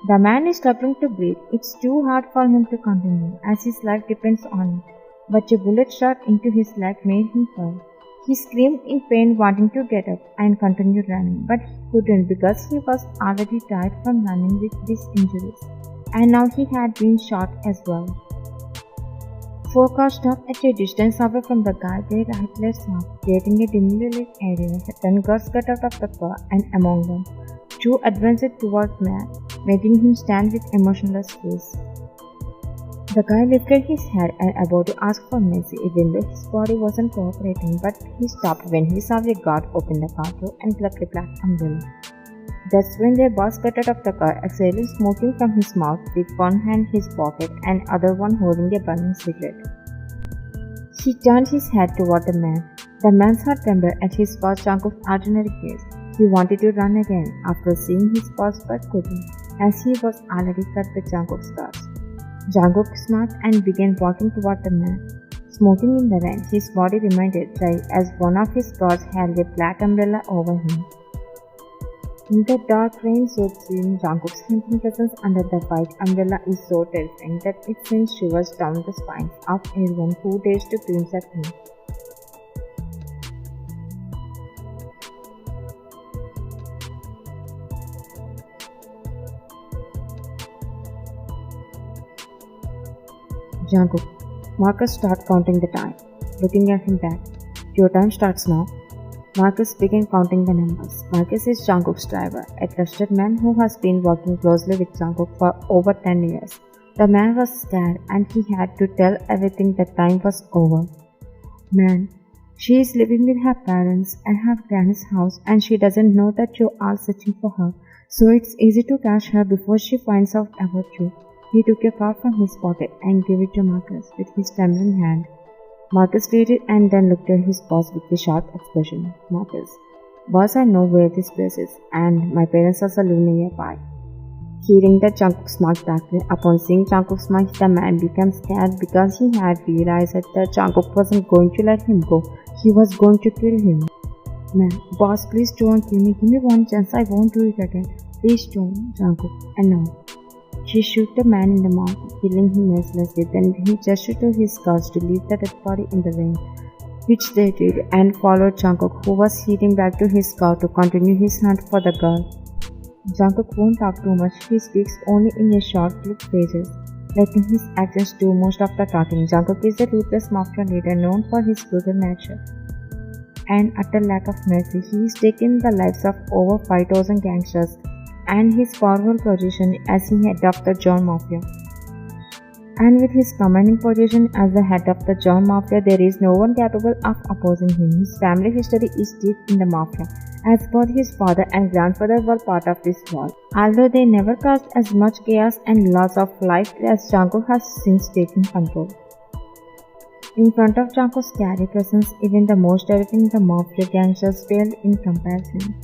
The man is struggling to breathe. It's too hard for him to continue, as his life depends on it. But a bullet shot into his leg made him fall. He screamed in pain, wanting to get up and continue running, but he couldn't because he was already tired from running with these injuries. And now he had been shot as well. Four cars stopped at a distance away from the guy they Ruthless off, creating a dimly lit area. 10 girls got out of the car, and among them, two advanced toward man, making him stand with emotionless face. The guy lifted his head and about to ask for mercy, even though his body wasn't cooperating, but he stopped when he saw a guard open the car door and pluck a black umbrella. That's when their boss got out of the car, exhaling smoking from his mouth, with one hand in his pocket and other one holding a burning cigarette. He turned his head toward the man. The man's heart trembled at his boss Jungkook's ordinary gaze. He wanted to run again after seeing his boss but couldn't, as he was already cut with Jungkook's scars. Jungkook smiled and began walking toward the man. Smoking in the rain, his body remained dry as one of his guards held a black umbrella over him. In the dark rain-soaked scene, Jungkook's hunting presence under the white umbrella is so terrifying that it sends shivers down the spines of everyone who dares to glimpse at him. Jungkook. Marcus started counting the time, looking at him back. Your time starts now. Marcus began counting the numbers. Marcus is Jungkook's driver, a trusted man who has been working closely with Jungkook for over 10 years. The man was scared and he had to tell everything that time was over. Man, she is living with her parents and her granny's house and she doesn't know that you are searching for her, so it's easy to catch her before she finds out about you. He took a card from his pocket and gave it to Marcus with his trembling hand. Marcus read it and then looked at his boss with a shocked expression. Marcus, boss, I know where this place is, and my parents also live nearby. Hearing that Jungkook smiled back, upon seeing Jungkook smile, the man became scared because he had realized that Jungkook wasn't going to let him go. He was going to kill him. Man, boss, please don't kill me. Give me one chance. I won't do it again. Please don't, Jungkook. And now. She shoot the man in the mouth, killing him mercilessly. Then he gestured to his guards to leave the dead body in the rain, which they did, and followed Jungkook, who was heading back to his car to continue his hunt for the girl. Jungkook won't talk too much. He speaks only in a short, clipped phrases, letting his actions do most of the talking. Jungkook is a ruthless mafia leader known for his brutal nature and utter lack of mercy. He has taken the lives of over 5,000 gangsters and his powerful position as the head of the John Mafia. And with his commanding position as the head of the John Mafia, there is no one capable of opposing him. His family history is deep in the Mafia, as both his father and grandfather were part of this war, although they never caused as much chaos and loss of life as Jungkook has since taken control. In front of Jungkook's scary presence, even the most terrifying the Mafia gangsters failed in comparison.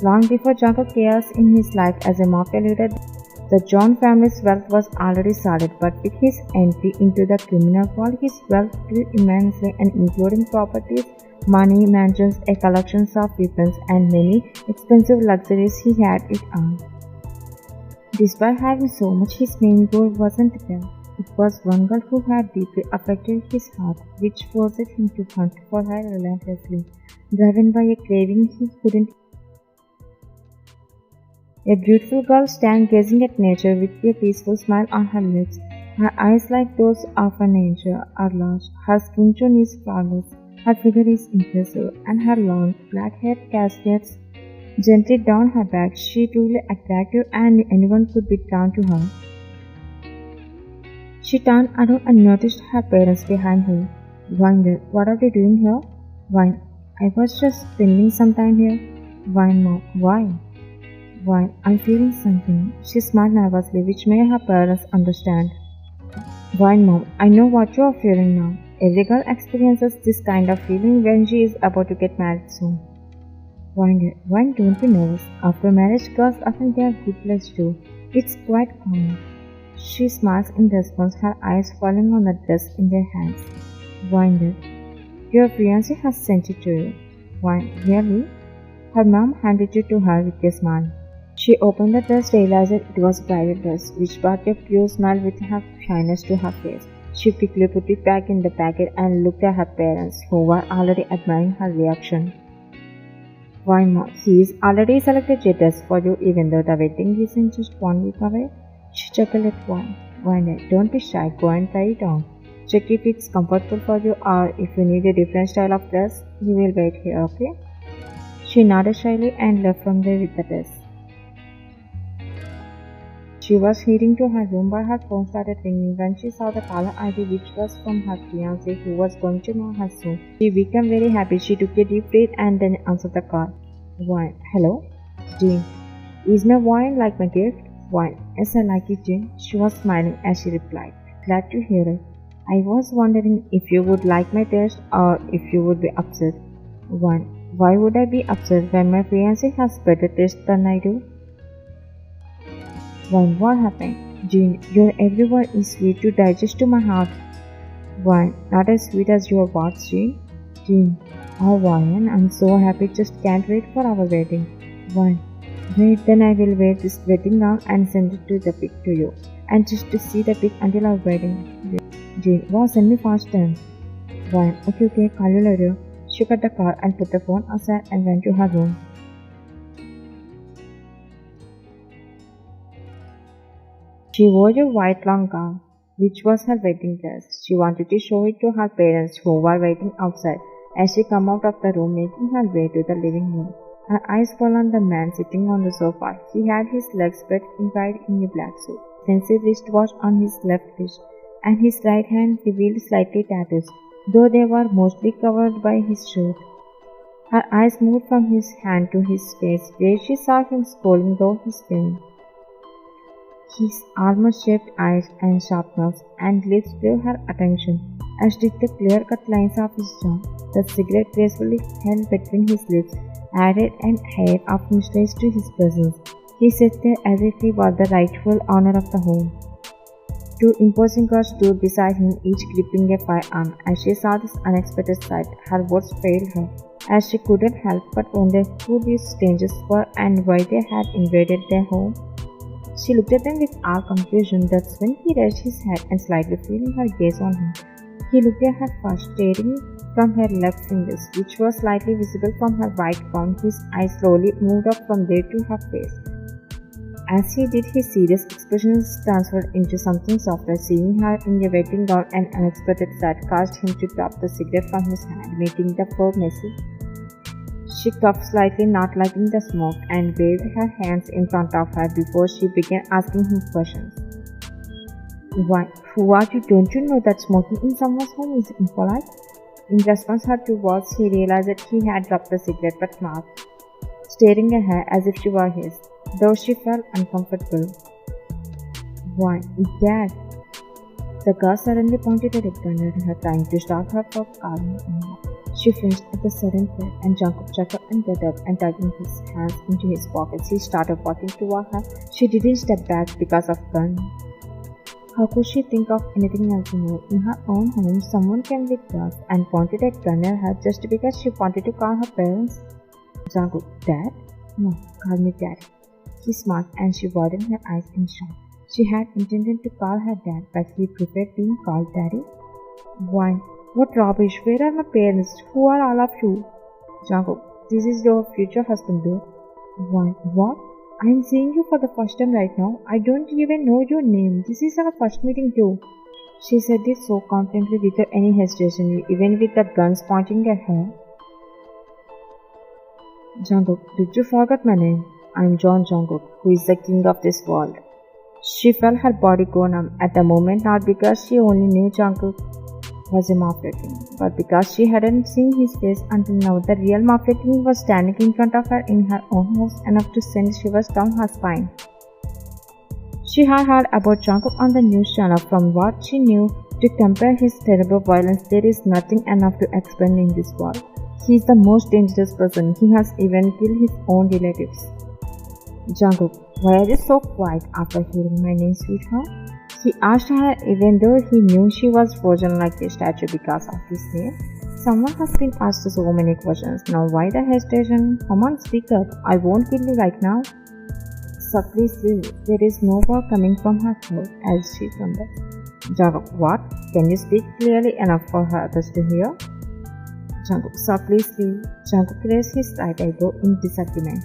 Long before Jungkook's chaos in his life as a mafia leader, the John family's wealth was already solid, but with his entry into the criminal world, his wealth grew immensely and including properties, money, mansions, a collection of weapons, and many expensive luxuries. He had it all. Despite having so much, his main goal wasn't them. It was one girl who had deeply affected his heart, which forced him to hunt for her relentlessly, driven by a craving he couldn't. A beautiful girl stands gazing at nature with a peaceful smile on her lips. Her eyes, like those of an angel, are large. Her skin tone is flawless. Her figure is impressive, and her long black hair cascades gently down her back. She truly attractive, and anyone could be drawn to her. She turned around and noticed her parents behind her. Wondered, what are they doing here? Why? I was just spending some time here. Why, Mom? Why? Why, I'm feeling something. She smiled nervously, which made her parents understand. Why, Mom? I know what you are feeling now. Every girl experiences this kind of feeling when she is about to get married soon. Why don't be nervous? After marriage, girls often get good place too. It's quite common. She smiles in response, her eyes falling on the dress in their hands. Wonder, your fiancé has sent it to you. Why, really? Her mom handed it to her with a smile. She opened the dress, realized it was a bridal dress, which brought a pure smile with her shyness to her face. She quickly put it back in the packet and looked at her parents, who were already admiring her reaction. Why, Mom, he is already selected a dress for you even though the wedding isn't just 1 week away. She chuckled at Wine. Wine, don't be shy, go and try it on. Check if it's comfortable for you or if you need a different style of dress, he will wait here, okay? She nodded shyly and left from there with the dress. She was heading to her room but her phone started ringing when she saw the caller ID which was from her fiancé who was going to know her soon. She became very happy. She took a deep breath and then answered the call. Wine. Hello? Jean. Is my wine like my gift? Wine. Yes, I like it, Jean. She was smiling as she replied. Glad to hear it. I was wondering if you would like my taste or if you would be upset. Wine. Why would I be upset when my fiancé has better taste than I do? Wine, what happened? Jean, your every word is sweet to digest to my heart. Wine, not as sweet as your words, Jean. Jean, oh Wine, I'm so happy, just can't wait for our wedding. Wine, wait, then I will wear this wedding gown and send it to the pic to you. And just to see the pic until our wedding. Jean, wow, send me fast then. Wine, okay, call you later. She cut the call and put the phone aside and went to her room. She wore a white long gown, which was her wedding dress. She wanted to show it to her parents who were waiting outside as she came out of the room making her way to the living room. Her eyes fell on the man sitting on the sofa. He had his legs spread wide in a black suit, expensive wristwatch on his left wrist, and his right hand revealed slightly tattoos, though they were mostly covered by his shirt. Her eyes moved from his hand to his face, where she saw him scowling though his skin. His almond-shaped eyes and sharp nose and lips drew her attention, as did the clear-cut lines of his jaw. The cigarette gracefully held between his lips added an air of mystery to his presence. He sat there as if he were the rightful owner of the home. Two imposing girls stood beside him, each gripping a firearm. As she saw this unexpected sight, her words failed her, as she couldn't help but wonder who these strangers were and why they had invaded their home. She looked at them with all confusion. That's when he raised his head and slightly feeling her gaze on him. He looked at her first, staring from her left fingers, which was slightly visible from her white gown. His eyes slowly moved up from there to her face. As he did, his serious expressions transferred into something softer. Seeing her in a wedding gown, an unexpected sight caused him to drop the cigarette from his hand, making the fur messy. She coughed slightly, not liking the smoke, and waved her hands in front of her before she began asking him questions. Why, who are you? Don't you know that smoking in someone's home is impolite? In response to her two words, he realized that he had dropped the cigarette but not, staring at her as if she were his, though she felt uncomfortable. Why, Dad! The girl suddenly pointed a gun at her, trying to stop her from calling him. She flinched at the sudden threat, and Jungkook chuckled and got up and tugging his hands into his pockets. He started walking toward her. She didn't step back because of gun. How could she think of anything else more? In her own home, someone came with guns and pointed a gun at her just because she wanted to call her parents. Jungkook, Dad? No, call me Dad. He smiled and she widened her eyes in shock. She had intended to call her dad, but he preferred being called Daddy. Why? What rubbish! Where are my parents? Who are all of you? Jungkook, this is your future husband, dude. Why? What? I am seeing you for the first time right now. I don't even know your name. This is our first meeting too. She said this so confidently without any hesitation, even with the guns pointing at her. Jungkook, did you forget my name? I am John Jungkook, who is the king of this world. She felt her body go numb at the moment, not because she only knew Jungkook was a Mafia king, but because she hadn't seen his face until now. The real Mafia king was standing in front of her in her own house, enough to send shivers down her spine. She had heard about Jungkook on the news channel. From what she knew, to compare his terrible violence, there is nothing enough to explain in this world. He's the most dangerous person. He has even killed his own relatives. Jungkook, why are you so quiet after hearing my name, sweetheart? He asked her even though he knew she was frozen like a statue because of his name. Someone has been asked so many questions. Now why the hesitation? Come on, speak up. I won't kill you right now. So please leave. There is no word coming from her throat as she trembled. Jungkook, what? Can you speak clearly enough for her others to hear? Jungkook, so please leave. Jungkook raised his right eyebrow in disagreement.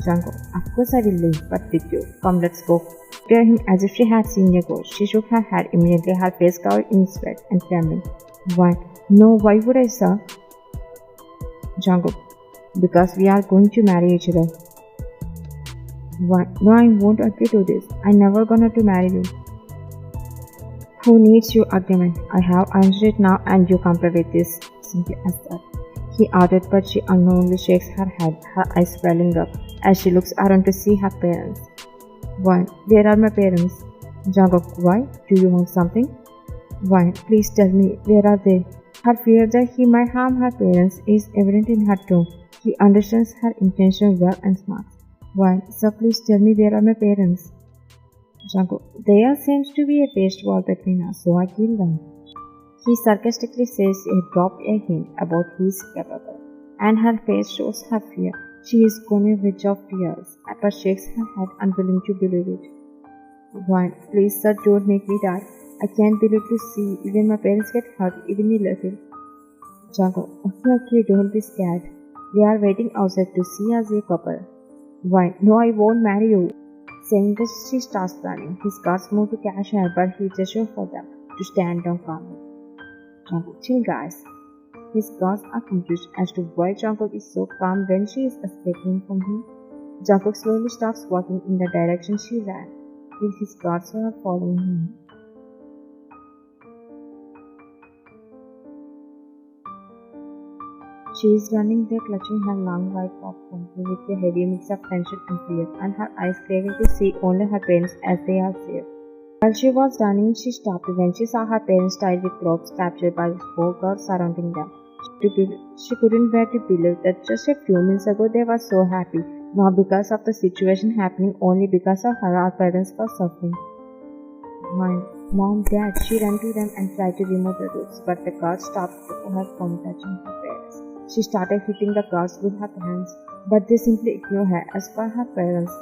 Jungkook, of course I will leave, but with you. Come, let's go. Looked at him as if she had seen a ghost. She shook her head immediately, her face covered in sweat and trembling. Why? No, why would I, sir? Jungkook, because we are going to marry each other. Why? No, I won't agree to this. I'm never gonna to marry you. Who needs your argument? I have answered it now and you comply with this. Simply as that. He added, but she unknowingly shakes her head, her eyes welling up as she looks around to see her parents. Why? Where are my parents? Jungkook, why? Do you want something? Why? Please tell me, where are they? Her fear that he might harm her parents is evident in her tone. He understands her intention well and smarts. Why? So please tell me, where are my parents? Jungkook, there seems to be a paste wall between us, so I killed them. He sarcastically says he dropped a hint about his capable, and her face shows her fear. She is gone a witch of tears, but shakes her head unwilling to believe it. Why? Please, sir, don't make me die. I can't believe to see even my parents get hurt, even a little. Jungkook, okay, don't be scared. We are waiting outside to see us a couple. Why? No, I won't marry you. Saying this, she starts running. His guards move to catch her, but he gestures for them to stand down calmly. Jungkook, chill guys. His guards are confused as to why Jungkook is so calm when she is escaping from him. Jungkook slowly starts walking in the direction she ran, with his guards are following him. She is running there, clutching her long white popcorn with a heavy mix of tension and fear, and her eyes craving to see only her parents as they are safe. While she was running, she stopped when she saw her parents tied with ropes, captured by 4 guards surrounding them. She couldn't bear to believe that just a few minutes ago they were so happy, not because of the situation happening, only because of her parents were suffering. Mom, Dad, she ran to them and tried to remove the ropes, but the guards stopped her from touching her parents. She started hitting the guards with her hands, but they simply ignored her. As for her parents,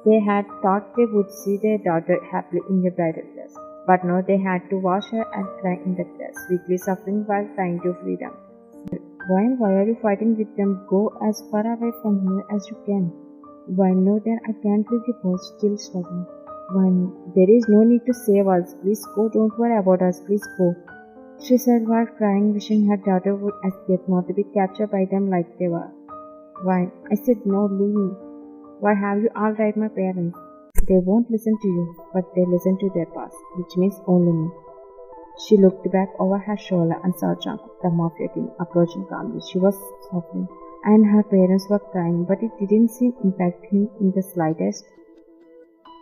they had thought they would see their daughter happily in a bridal dress, but now they had to watch her and cry in the dress, weakly suffering while trying to free them. Why are you fighting with them? Go as far away from here as you can. Why no, then I can't leave the boss still struggling. Why no, there is no need to save us. Please go, don't worry about us, please go. She said while crying, wishing her daughter would escape, not to be captured by them like they were. Why? I said no, leave me. Why have you all died my parents? They won't listen to you, but they listen to their past, which means only me. She looked back over her shoulder and saw Jungkook, the Mafia king, approaching calmly. She was suffering, and her parents were crying, but it didn't seem to impact him in the slightest.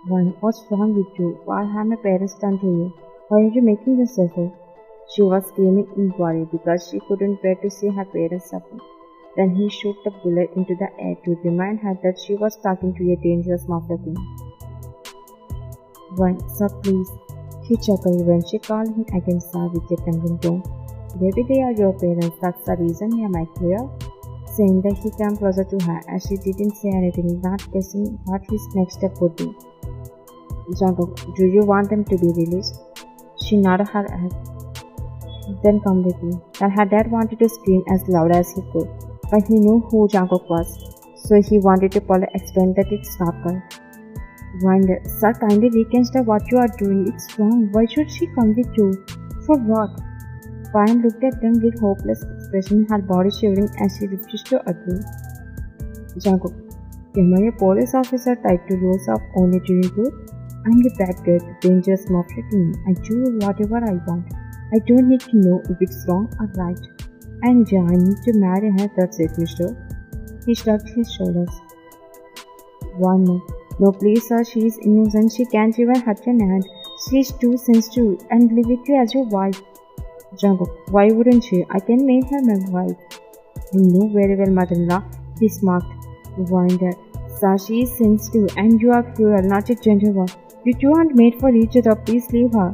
Why? What's wrong with you? Why have my parents done to you? Why are you making them suffer? She was screaming in worry because she couldn't bear to see her parents suffering. Then he shot the bullet into the air to remind her that she was talking to a dangerous Mafia king. Why, sir, please. He chuckled when she called him again, sir, with a trembling tone. Maybe they are your parents, that's the reason, am I clear? Saying that he came closer to her as she didn't say anything, not guessing what his next step would be. Jungkook, do you want them to be released? She nodded her head. Then come with me. And her dad wanted to scream as loud as he could, but he knew who Jungkook was, so he wanted to politely explain that it's not good. Wonder, sir, kindly reconsider what you are doing. It's wrong. Why should she come with you? For what? Ryan looked at them with hopeless expression, her body shivering as she refused to agree. Jungkook, am I a police officer tied to rules of only doing good? I'm the bad guy, the dangerous Mafia king. I do whatever I want. I don't need to know if it's wrong or right. And yeah, I need to marry her, that's it, mister. He shrugged his shoulders. One more. No, please, sir, she is innocent. She can't even hurt an hand. She is too sensitive and live with you as your wife. Jungkook, why wouldn't she? I can make her my wife. I know very well, mother-in-law, he smirked. Wonder. Sashi is sensitive and you are cruel, not a gentle one. You two aren't made for each other, please leave her.